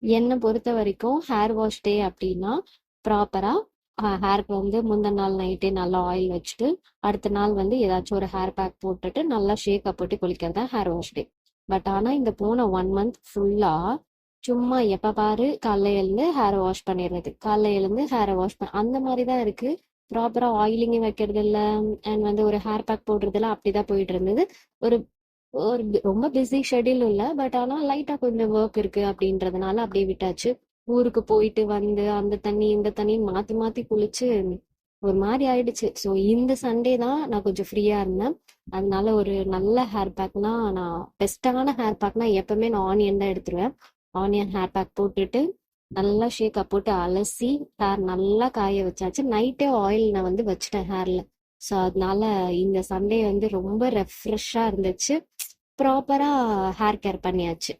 என்னை பொறுத்த வரைக்கும் ஹேர் வாஷ் டே அப்படின்னா ப்ராப்பரா ஹேருக்கு வந்து முந்தின நாள் நைட்டே நல்லா ஆயில் வச்சுட்டு அடுத்த நாள் வந்து ஏதாச்சும் ஒரு ஹேர் பேக் போட்டுட்டு நல்லா ஷேக்கப் போட்டு குளிக்கிறது தான் ஹேர் வாஷ் டே. பட் ஆனா இந்த போன 1 மந்த் ஃபுல்லா சும்மா எப்ப பாரு காலைல எழுந்து ஹேர் வாஷ் பண்ணிடுறது, காலைல எழுந்து ஹேரை வாஷ் அந்த மாதிரி தான் இருக்கு. ப்ராப்பரா ஆயிலிங்கும் வைக்கிறது இல்ல, அண்ட் வந்து ஒரு ஹேர் பேக் போடுறது இல்ல, அப்படிதான் போயிட்டு இருந்தது. ஒரு ஒரு ரொம்ப பிஸி ஷெட்யூல் இல்ல, பட் ஆனா லைட்டா கொஞ்சம் ஒர்க் இருக்கு அப்படின்றதுனால அப்படியே விட்டாச்சு. ஊருக்கு போயிட்டு வந்து அந்த தண்ணி இந்த தண்ணி மாத்தி மாத்தி குளிச்சு ஒரு மாதிரி ஆயிடுச்சு. ஸோ இந்த சண்டே தான் நான் கொஞ்சம் ஃப்ரீயா இருந்தேன். அதனால ஒரு நல்ல ஹேர் பேக்னா, நான் பெஸ்டான ஹேர் பேக்னா எப்பவுமே நான் ஆனியன் தான் எடுத்துருவேன். ஆனியன் ஹேர் பேக் போட்டுட்டு நல்லா ஷேக்கா போட்டு அலசி ஹேர் நல்லா காய வச்சாச்சு. நைட்டே ஆயில் நான் வந்து வச்சுட்டேன் ஹேர்ல. ஸோ அதனால இந்த சண்டே வந்து ரொம்ப ரெஃப்ரெஷ்ஷா இருந்துச்சு. ப்ராப்பரா ஹேர் கேர் பண்ணியாச்சு.